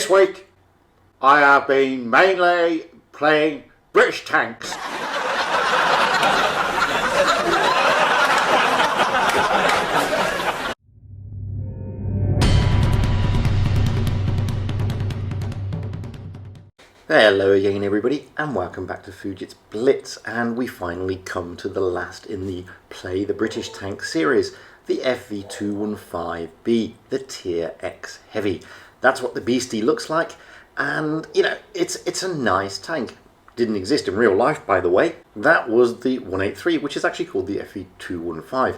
This week, I have been mainly playing British tanks. Hello again everybody, and welcome back to Fujit's Blitz, and we finally come to the last in the Play the British Tank series, the FV215b, the Tier X Heavy. That's what the beastie looks like, and you know, it's a nice tank. Didn't exist in real life, by the way. That was the 183, which is actually called the FV215.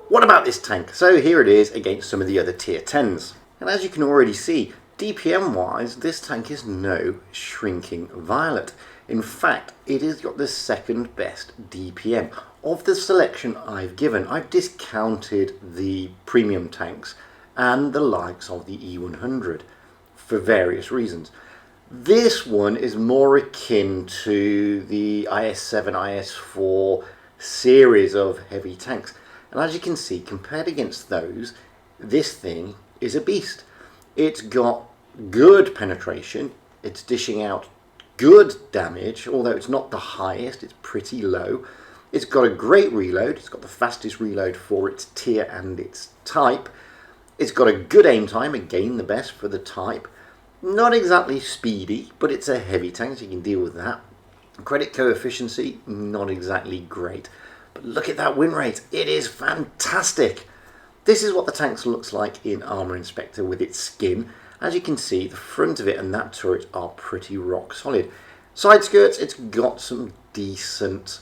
What about this tank? So here it is against some of the other Tier 10s. And as you can already see, DPM wise, this tank is no shrinking violet. In fact, it has got the second best DPM. Of the selection I've given, I've discounted the premium tanks and the likes of the E100 for various reasons. This one is more akin to the IS-7, IS-4 series of heavy tanks. And as you can see, compared against those, this thing is a beast. It's got good penetration, it's dishing out good damage, although it's not the highest, it's pretty low. It's got a great reload, it's got the fastest reload for its tier and its type. It's got a good aim time, again the best for the type. Not exactly speedy, but it's a heavy tank, so you can deal with that. Credit coefficient, not exactly great. But look at that win rate, it is fantastic. This is what the tank looks like in Armour Inspector with its skin. As you can see, the front of it and that turret are pretty rock solid. Side skirts, it's got some decent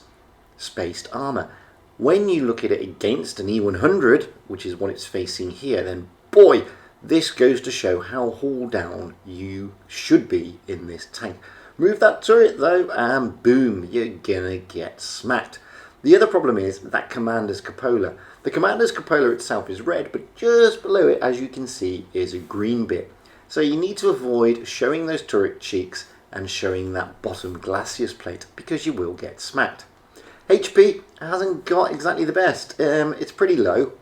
spaced armour. When you look at it against an E100, which is what it's facing here, then boy, this goes to show how haul down you should be in this tank. Move that turret though, and boom, you're gonna get smacked. The other problem is that Commander's cupola. The Commander's cupola itself is red, but just below it, as you can see, is a green bit. So you need to avoid showing those turret cheeks and showing that bottom glacis plate, because you will get smacked. HP hasn't got exactly the best. It's pretty low,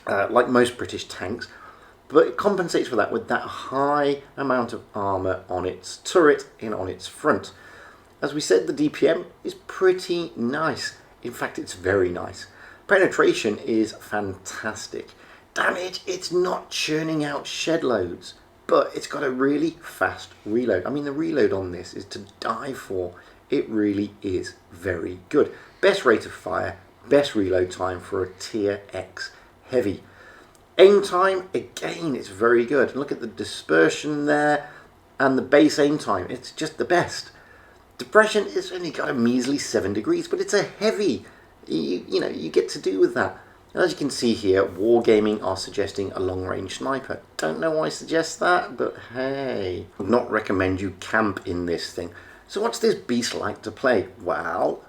like most British tanks, but it compensates for that with that high amount of armour on its turret and on its front. As we said, the DPM is pretty nice. In fact, it's very nice. Penetration is fantastic. Damage, it's not churning out shed loads, but it's got a really fast reload. I mean, the reload on this is to die for. It really is very good. Best rate of fire, best reload time for a Tier X Heavy. Aim time, again, it's very good. Look at the dispersion there and the base aim time. It's just the best. Depression, it's only got a measly 7 degrees, but it's a heavy. You know, you get to do with that. And as you can see here, Wargaming are suggesting a long-range sniper. Don't know why I suggest that, but hey. I would not recommend you camp in this thing. So what's this beast like to play? Well,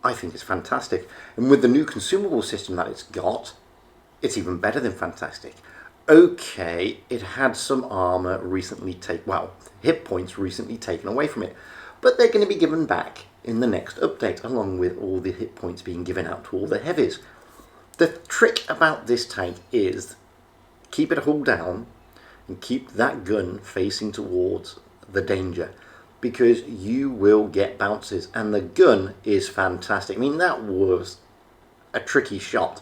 I think it's fantastic. And with the new consumable system that it's got, it's even better than fantastic. Okay, it had some armor recently hit points recently taken away from it. But they're going to be given back in the next update, along with all the hit points being given out to all the heavies. The trick about this tank is keep it hull down and keep that gun facing towards the danger, because you will get bounces, and the gun is fantastic. I mean, that was a tricky shot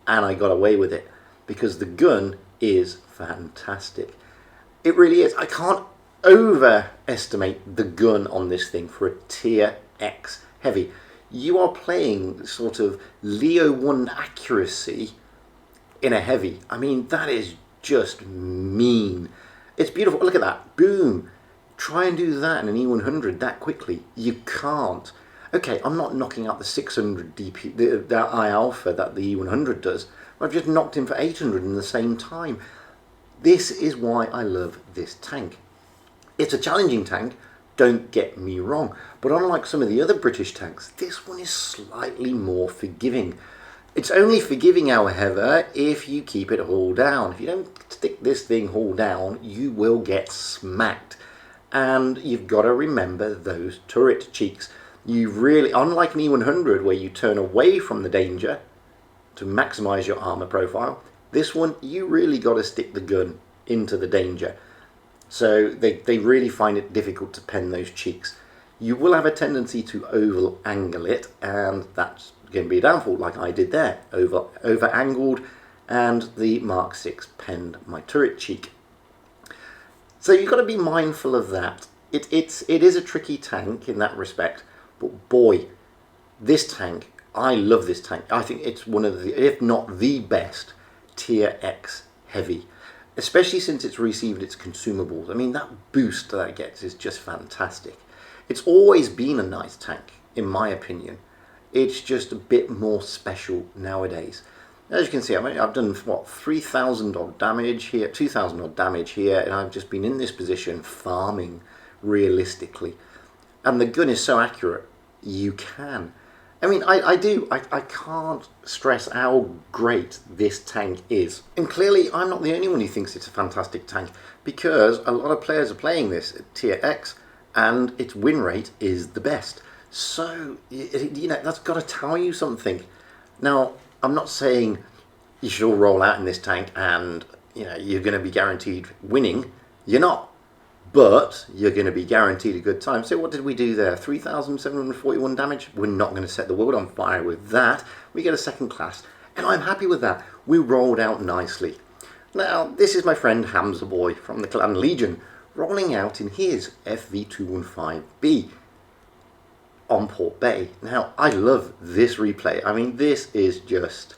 and I got away with it because the gun is fantastic. It really is. I can't overestimate the gun on this thing for a Tier X Heavy. You are playing sort of Leo 1 accuracy in a heavy. I mean, that is just mean. It's beautiful. Look at that. Boom. Try and do that in an E100 that quickly. You can't. Okay, I'm not knocking out the 600 DP, the I alpha that the E100 does. I've just knocked him for 800 in the same time. This is why I love this tank. It's a challenging tank, don't get me wrong, but unlike some of the other British tanks, this one is slightly more forgiving. It's only forgiving, however, if you keep it hull down. If you don't stick this thing hull down, you will get smacked. And you've got to remember those turret cheeks. You really, unlike an E100 where you turn away from the danger to maximize your armor profile, this one, you really got to stick the gun into the danger. So they really find it difficult to pen those cheeks. You will have a tendency to over angle it, and that's going to be a downfall, like I did there. Over angled, and the Mark 6 penned my turret cheek. So you've got to be mindful of that. It is a tricky tank in that respect, but boy, this tank, I love this tank. I think it's one of the, if not the best, tier X heavy, especially since it's received its consumables. I mean, that boost that it gets is just fantastic. It's always been a nice tank, in my opinion. It's just a bit more special nowadays. As you can see, I've done, what, 3,000 odd damage here, 2,000 odd damage here, and I've just been in this position farming realistically. And the gun is so accurate, you can. I mean, I can't stress how great this tank is. And clearly, I'm not the only one who thinks it's a fantastic tank, because a lot of players are playing this at tier X, and its win rate is the best. So, you know, that's got to tell you something. Now, I'm not saying you should all roll out in this tank and, you know, you're going to be guaranteed winning. You're not. But you're going to be guaranteed a good time. So what did we do there? 3,741 damage. We're not going to set the world on fire with that. We get a second class. And I'm happy with that. We rolled out nicely. Now, this is my friend Hamza Boy from the Clan Legion, rolling out in his FV215b. On Port Bay. Now, I love this replay. I mean, this is just...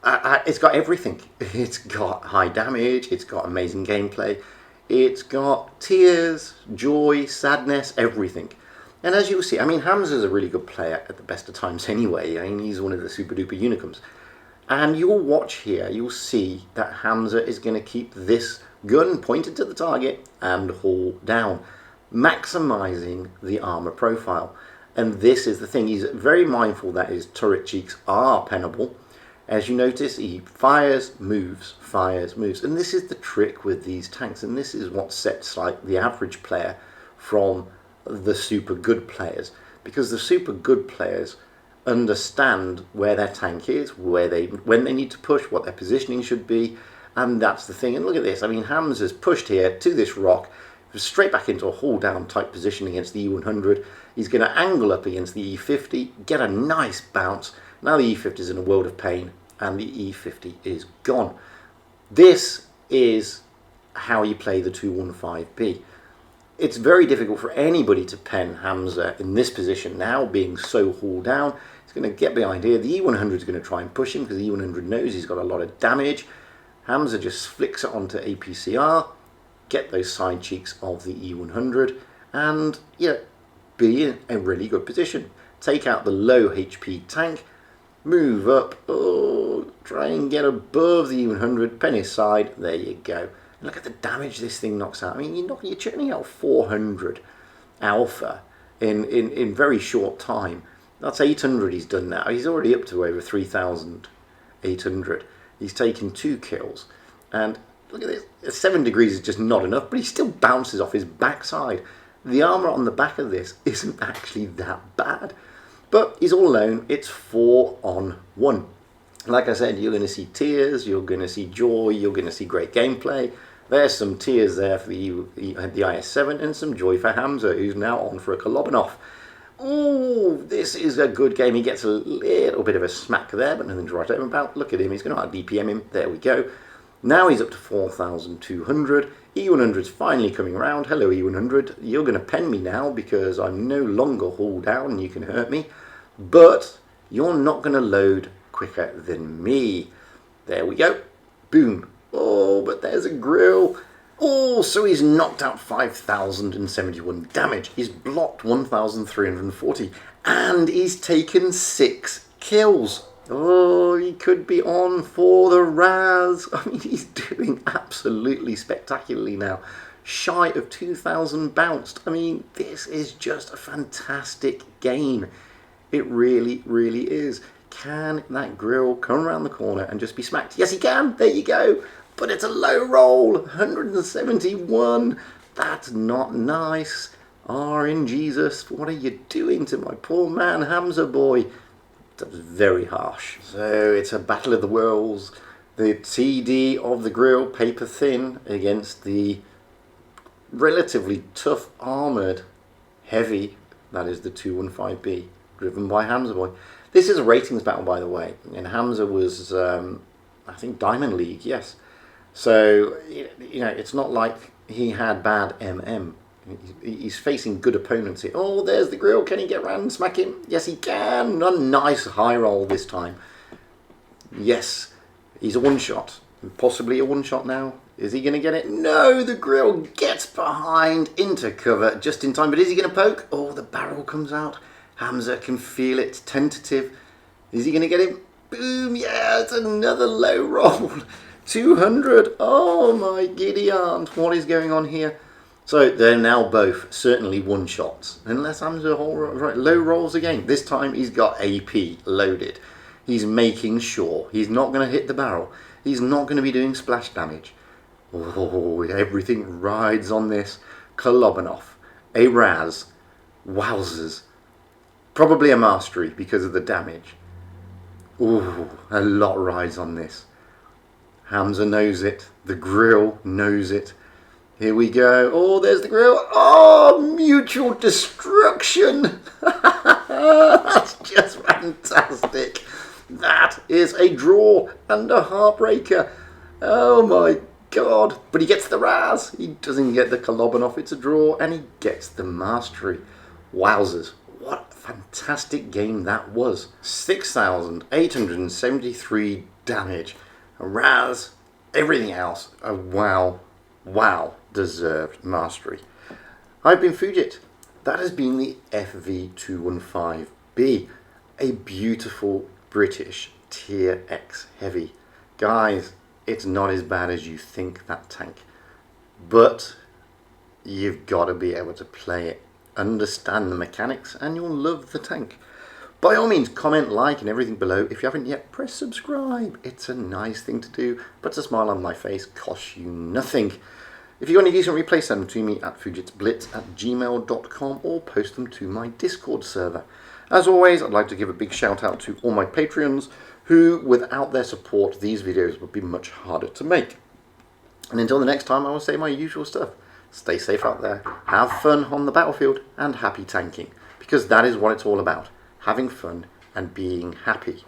it's got everything. It's got high damage, it's got amazing gameplay, it's got tears, joy, sadness, everything. And as you'll see, I mean, Hamza's a really good player at the best of times anyway. I mean, he's one of the super duper unicums. And you'll watch here, you'll see that Hamza is going to keep this gun pointed to the target and haul down, maximizing the armor profile. And this is the thing, he's very mindful that his turret cheeks are pennable. As you notice, he fires, moves, and this is the trick with these tanks, and this is what sets like the average player from the super good players, because the super good players understand where their tank is, when they need to push, what their positioning should be, and that's the thing. And look at this, I mean, Hamza's pushed here to this rock, straight back into a haul down type position against the E100. He's going to angle up against the E50, get a nice bounce. Now the E50 is in a world of pain, and the E50 is gone. This is how you play the 215B. It's very difficult for anybody to pen Hamza in this position now, being so hauled down. He's going to get behind here. The E100 is going to try and push him, because the E100 knows he's got a lot of damage. Hamza just flicks it onto APCR, get those side cheeks of the E100, and yeah, be in a really good position. Take out the low HP tank, move up, try and get above the E100, pen his side, there you go. And look at the damage this thing knocks out. I mean, you're churning out 400 alpha in very short time. That's 800 he's done now. He's already up to over 3,800. He's taken 2 kills, and look at this, 7 degrees is just not enough, but he still bounces off his backside. The armour on the back of this isn't actually that bad. But he's all alone, it's 4 on 1. Like I said, you're going to see tears, you're going to see joy, you're going to see great gameplay. There's some tears there for the IS-7 and some joy for Hamza, who's now on for a Kolobanov. Oh, this is a good game. He gets a little bit of a smack there, but nothing to write home about. Look at him, he's going to DPM him. There we go. Now he's up to 4,200. E100's finally coming around. Hello E100, you're going to pen me now because I'm no longer hauled down and you can hurt me. But you're not going to load quicker than me. There we go. Boom. Oh, but there's a grill. Oh, so he's knocked out 5,071 damage. He's blocked 1,340. And he's taken 6 kills. Oh, he could be on for the Raz. I mean, he's doing absolutely spectacularly now. Shy of 2,000 bounced. I mean, this is just a fantastic game. It really, really is. Can that grill come around the corner and just be smacked? Yes, he can. There you go. But it's a low roll. 171. That's not nice. RN Jesus, what are you doing to my poor man, Hamza boy? That was very harsh. So it's a battle of the worlds. The TD of the grill, paper thin, against the relatively tough armoured heavy, that is the 215b, driven by Hamza Boy. This is a ratings battle, by the way, and Hamza was, I think, Diamond League, yes. So, you know, it's not like he had bad MM. He's facing good opponents here. Oh, there's the grill. Can he get around and smack him? Yes, he can. A nice high roll this time. Yes, he's a one-shot. Possibly a one-shot now. Is he going to get it? No, the grill gets behind into cover just in time. But is he going to poke? Oh, the barrel comes out. Hamza can feel it. Tentative. Is he going to get him? Boom. Yeah, it's another low roll. 200. Oh, my giddy aunt. What is going on here? So they're now both certainly one-shots. Unless Hamza low rolls again. This time he's got AP loaded. He's making sure he's not going to hit the barrel. He's not going to be doing splash damage. Oh, everything rides on this. Kolobanov, a Raz, wowzers. Probably a mastery because of the damage. Ooh, a lot rides on this. Hamza knows it. The grill knows it. Here we go. Oh, there's the grill. Oh, mutual destruction. That's just fantastic. That is a draw and a heartbreaker. Oh my God. But he gets the Raz. He doesn't get the Kolobanov. It's a draw and he gets the mastery. Wowzers. What a fantastic game that was. 6,873 damage. A Raz. Everything else. A wow. Wow. Deserved mastery. I've been Fujit. That has been the FV215b. A beautiful British Tier X heavy. Guys, it's not as bad as you think, that tank. But you've got to be able to play it, understand the mechanics, and you'll love the tank. By all means, comment, like, and everything below. If you haven't yet, press subscribe. It's a nice thing to do. Puts a smile on my face, costs you nothing. If you've got any decent replays, send them to me at fujitsblitz@gmail.com or post them to my Discord server. As always, I'd like to give a big shout out to all my Patreons who, without their support, these videos would be much harder to make. And until the next time, I will say my usual stuff. Stay safe out there, have fun on the battlefield, and happy tanking. Because that is what it's all about. Having fun and being happy.